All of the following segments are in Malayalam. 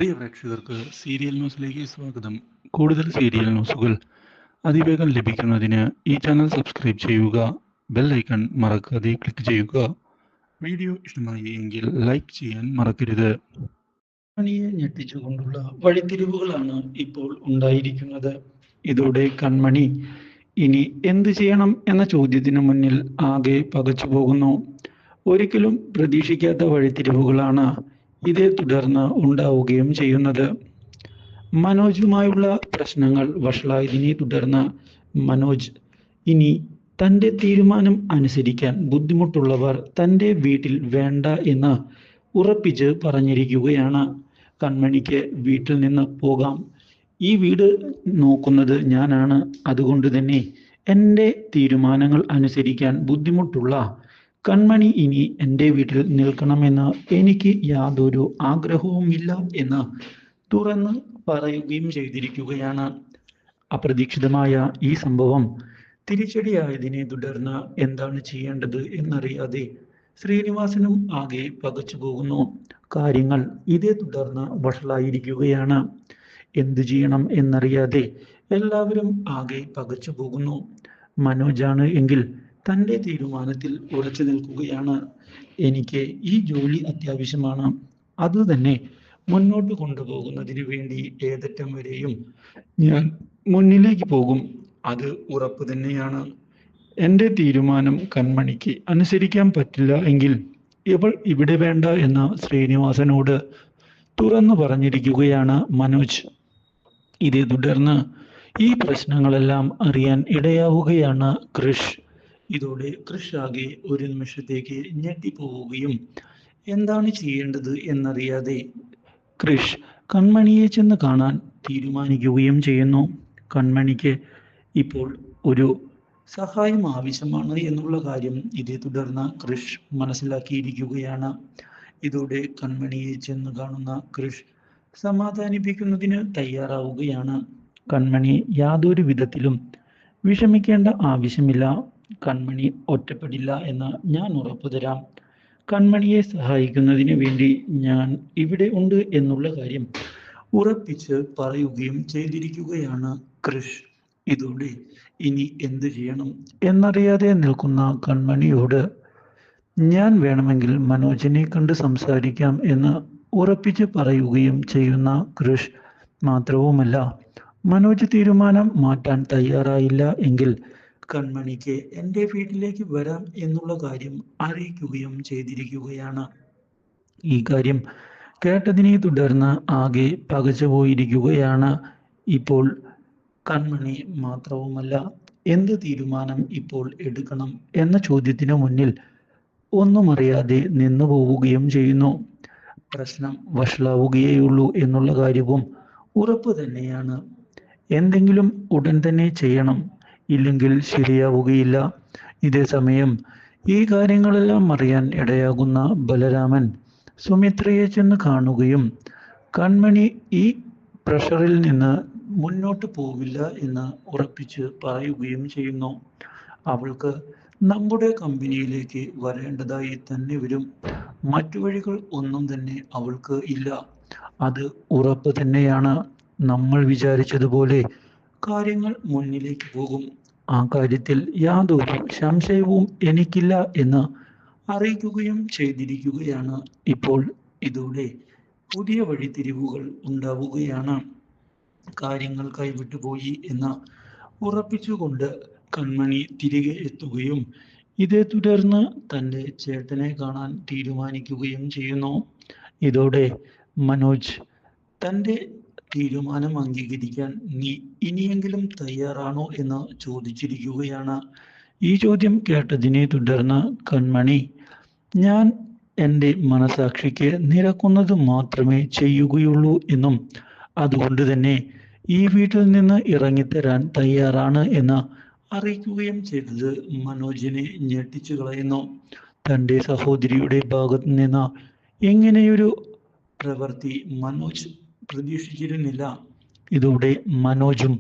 പ്രിയ പ്രേക്ഷകർക്ക് സീരിയൽ ന്യൂസിലേക്ക് സ്വാഗതം. കൂടുതൽ സീരിയൽ ന്യൂസുകൾ അതിവേഗം ലഭിക്കുന്നതിന് ഈ ചാനൽ സബ്സ്ക്രൈബ് ചെയ്യുക. ബെൽ ഐക്കൺ മറക്കാതെ ക്ലിക്ക് ചെയ്യുക. വീഡിയോ ഇഷ്ടമായി എങ്കിൽ ലൈക്ക് ചെയ്യാൻ മറക്കരുത്. കൺമണിയെ ഞെട്ടിച്ചുകൊണ്ടുള്ള വഴിത്തിരിവുകളാണ് ഇപ്പോൾ ഉണ്ടായിരിക്കുന്നത്. ഇതോടെ കൺമണി ഇനി എന്ത് ചെയ്യണം എന്ന ചോദ്യത്തിന് മുന്നിൽ ആകെ പകച്ചു പോകുന്നു. ഒരിക്കലും പ്രതീക്ഷിക്കാത്ത വഴിത്തിരിവുകളാണ് ഇതേ തുടർന്ന് ഉണ്ടാവുകയും ചെയ്യുന്നത്. മനോജുമായുള്ള പ്രശ്നങ്ങൾ വഷളായതിനെ തുടർന്ന് മനോജ് ഇനി തൻ്റെ തീരുമാനം അനുസരിക്കാൻ ബുദ്ധിമുട്ടുള്ളവർ തൻ്റെ വീട്ടിൽ വേണ്ട എന്ന് ഉറപ്പിച്ച് പറഞ്ഞിരിക്കുകയാണ്. കൺമണിക്ക് വീട്ടിൽ നിന്ന് പോകാം. ഈ വീട് നോക്കുന്നത് ഞാനാണ്. അതുകൊണ്ട് തന്നെ എൻ്റെ തീരുമാനങ്ങൾ അനുസരിക്കാൻ ബുദ്ധിമുട്ടുള്ള കൺമണി ഇനി എൻ്റെ വീട്ടിൽ നിൽക്കണമെന്ന് എനിക്ക് യാതൊരു ആഗ്രഹവുമില്ല എന്ന് തുറന്ന് പറയുകയും ചെയ്തിരിക്കുകയാണ്. അപ്രതീക്ഷിതമായ ഈ സംഭവം തിരിച്ചടിയായതിനെ തുടർന്ന് എന്താണ് ചെയ്യേണ്ടത് എന്നറിയാതെ ശ്രീനിവാസനും ആകെ പകച്ചു പോകുന്നു. കാര്യങ്ങൾ ഇതേ തുടർന്ന് വഷളായിരിക്കുകയാണ്. എന്തു ചെയ്യണം എന്നറിയാതെ എല്ലാവരും ആകെ പകച്ചു പോകുന്നു. മനോജാണ് എങ്കിൽ തൻ്റെ തീരുമാനത്തിൽ ഉറച്ചു നിൽക്കുകയാണ്. എനിക്ക് ഈ ജോലി അത്യാവശ്യമാണ്. അതുതന്നെ മുന്നോട്ട് കൊണ്ടുപോകുന്നതിന് വേണ്ടി ഏതറ്റം വരെയും ഞാൻ മുന്നിലേക്ക് പോകും. അത് ഉറപ്പ് തന്നെയാണ്. എൻ്റെ തീരുമാനം കൺമണിക്ക് അനുസരിക്കാൻ പറ്റില്ല എങ്കിൽ ഇവൾ ഇവിടെ വേണ്ട എന്ന് ശ്രീനിവാസനോട് തുറന്നു പറഞ്ഞിരിക്കുകയാണ് മനോജ്. ഇതേ തുടർന്ന് ഈ പ്രശ്നങ്ങളെല്ലാം അറിയാൻ ഇടയാവുകയാണ് കൃഷ്. ഇതോടെ കൃഷ് ആകെ ഒരു നിമിഷത്തേക്ക് ഞെട്ടിപ്പോവുകയും എന്താണ് ചെയ്യേണ്ടത് എന്നറിയാതെ കൃഷ് കൺമണിയെ ചെന്ന് കാണാൻ തീരുമാനിക്കുകയും ചെയ്യുന്നു. കൺമണിക്ക് ഇപ്പോൾ ഒരു സഹായം ആവശ്യമാണ് എന്നുള്ള കാര്യം ഇതേ തുടർന്ന് കൃഷ് മനസ്സിലാക്കിയിരിക്കുകയാണ്. ഇതോടെ കൺമണിയെ ചെന്ന് കാണുന്ന കൃഷ് സമാധാനിപ്പിക്കുന്നതിന് തയ്യാറാവുകയാണ്. കൺമണി യാതൊരു വിധത്തിലും വിഷമിക്കേണ്ട ആവശ്യമില്ല. കൺമണി ഒറ്റപ്പെടില്ല എന്ന് ഞാൻ ഉറപ്പു തരാം. കൺമണിയെ സഹായിക്കുന്നതിന് വേണ്ടി ഞാൻ ഇവിടെ ഉണ്ട് എന്നുള്ള കാര്യം ഉറപ്പിച്ച് പറയുകയും ചെയ്തിരിക്കുകയാണ് കൃഷ്. ഇതോടെ ഇനി എന്ത് ചെയ്യണം എന്നറിയാതെ നിൽക്കുന്ന കൺമണിയോട് ഞാൻ വേണമെങ്കിൽ മനോജിനെ കണ്ട് സംസാരിക്കാം എന്ന് ഉറപ്പിച്ച് പറയുകയും ചെയ്യുന്ന കൃഷ്. മാത്രവുമല്ല, മനോജ് തീരുമാനം മാറ്റാൻ തയ്യാറായില്ല എങ്കിൽ കൺമണിക്ക് എൻ്റെ വീട്ടിലേക്ക് വരാം എന്നുള്ള കാര്യം അറിയിക്കുകയും ചെയ്തിരിക്കുകയാണ്. ഈ കാര്യം കേട്ടതിനെ തുടർന്ന് ആകെ പകച്ചു പോയിരിക്കുകയാണ് ഇപ്പോൾ കൺമണി. മാത്രവുമല്ല, എന്ത് തീരുമാനം ഇപ്പോൾ എടുക്കണം എന്ന ചോദ്യത്തിന് മുന്നിൽ ഒന്നും അറിയാതെ നിന്നു പോവുകയും ചെയ്യുന്നു. പ്രശ്നം വഷളാവുകയുള്ളൂ എന്നുള്ള കാര്യവും ഉറപ്പ് തന്നെയാണ്. എന്തെങ്കിലും ഉടൻ തന്നെ ചെയ്യണം, ഇല്ലെങ്കിൽ ശരിയാവുകയില്ല. ഇതേ സമയം ഈ കാര്യങ്ങളെല്ലാം അറിയാൻ ഇടയാകുന്ന ബലരാമൻ സുമിത്രയെ ചെന്ന് കാണുകയും കൺമണി ഈ പ്രഷറിൽ നിന്ന് മുന്നോട്ട് പോവില്ല എന്ന് ഉറപ്പിച്ച് പറയുകയും ചെയ്യുന്നു. അവൾക്ക് നമ്മുടെ കമ്പനിയിലേക്ക് വരേണ്ടതായി തന്നെ വരും. മറ്റു വഴികൾ ഒന്നും തന്നെ അവൾക്ക് ഇല്ല. അത് ഉറപ്പ് തന്നെയാണ്. നമ്മൾ വിചാരിച്ചതുപോലെ കാര്യങ്ങൾ മുന്നിലേക്ക് പോകും. ആ കാര്യത്തിൽ യാതൊരു സംശയവും എനിക്കില്ല എന്ന് അറിയിക്കുകയും ചെയ്തിരിക്കുകയാണ് ഇപ്പോൾ. ഇതോടെ പുതിയ വഴിത്തിരിവുകൾ ഉണ്ടാവുകയാണ്. കാര്യങ്ങൾ കൈവിട്ടുപോയി എന്ന് ഉറപ്പിച്ചുകൊണ്ട് കൺമണി തിരികെ എത്തുകയും ഇതേ തുടർന്ന് തൻ്റെ ചേട്ടനെ കാണാൻ തീരുമാനിക്കുകയും ചെയ്യുന്നു. ഇതോടെ മനോജ് തൻ്റെ തീരുമാനം അംഗീകരിക്കാൻ നീ ഇനിയെങ്കിലും തയ്യാറാണോ എന്ന് ചോദിച്ചിരിക്കുകയാണ്. ഈ ചോദ്യം കേട്ടതിനെ തുടർന്ന് കൺമണി ഞാൻ എൻ്റെ മനസാക്ഷിക്ക് നിരക്കുന്നത് മാത്രമേ ചെയ്യുകയുള്ളൂ എന്നും അതുകൊണ്ട് തന്നെ ഈ വീട്ടിൽ നിന്ന് ഇറങ്ങിത്തരാൻ തയ്യാറാണ് എന്ന് അറിയിക്കുകയും ചെയ്തത് മനോജിനെ ഞെട്ടിച്ചു കളയുന്നു. തൻ്റെ സഹോദരിയുടെ ഭാഗത്ത് നിന്ന് ഇങ്ങനെയൊരു പ്രവൃത്തി മനോജ് പ്രതീക്ഷിച്ചിരുന്നില്ല. ഇതോടെ മനോജും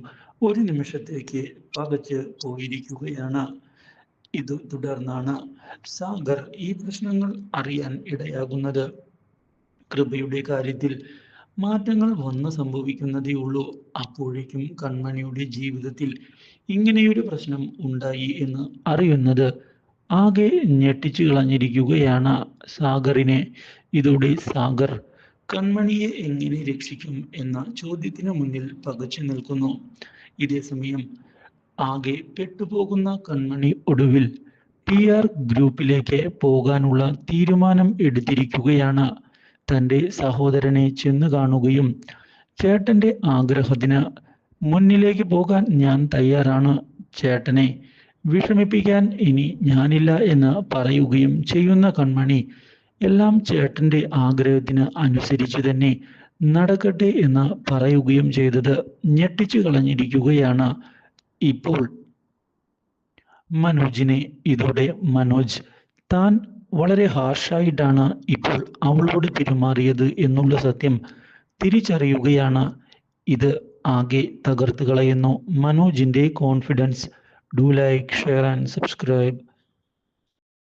ഒരു നിമിഷത്തേക്ക് പകച്ച് പോയിരിക്കുകയാണ്. ഇത് തുടർന്നാണ് സാഗർ ഈ പ്രശ്നങ്ങൾ അറിയാൻ ഇടയാകുന്നത്. കൃപയുടെ കാര്യത്തിൽ മാറ്റങ്ങൾ വന്ന് സംഭവിക്കുന്നതേ ഉള്ളൂ. അപ്പോഴേക്കും കൺമണിയുടെ ജീവിതത്തിൽ ഇങ്ങനെയൊരു പ്രശ്നം ഉണ്ടായി എന്ന് അറിയുന്നത് ആകെ ഞെട്ടിച്ചു കളഞ്ഞിരിക്കുകയാണ് സാഗറിനെ. ഇതോടെ സാഗർ കൺമണിയെ എങ്ങനെ രക്ഷിക്കും എന്ന ചോദ്യത്തിന് മുന്നിൽ പകച്ചു നിൽക്കുന്നു. ഇതേസമയം ആകെ പെട്ടുപോകുന്ന കൺമണി ഒടുവിൽ PR ഗ്രൂപ്പിലേക്ക് പോകാനുള്ള തീരുമാനം എടുത്തിരിക്കുകയാണ്. തൻ്റെ സഹോദരനെ ചെന്ന് കാണുകയും ചേട്ടൻ്റെ ആഗ്രഹത്തിന് മുന്നിലേക്ക് പോകാൻ ഞാൻ തയ്യാറാണ്, ചേട്ടനെ വിഷമിപ്പിക്കാൻ ഇനി ഞാനില്ല എന്ന് പറയുകയും ചെയ്യുന്ന കൺമണി എല്ലാം ചേട്ടൻ്റെ ആഗ്രഹത്തിന് അനുസരിച്ച് തന്നെ നടക്കട്ടെ എന്ന് പറയുകയും ചെയ്തത് ഞെട്ടിച്ചു കളഞ്ഞിരിക്കുകയാണ് ഇപ്പോൾ മനോജിനെ. ഇതോടെ മനോജ് താൻ വളരെ ഹാർഷായിട്ടാണ് ഇപ്പോൾ അവളോട് പെരുമാറിയത് എന്നുള്ള സത്യം തിരിച്ചറിയുകയാണ്. ഇത് ആകെ തകർത്ത് കളയുന്നു മനോജിൻ്റെ confidence. Do like, share and subscribe.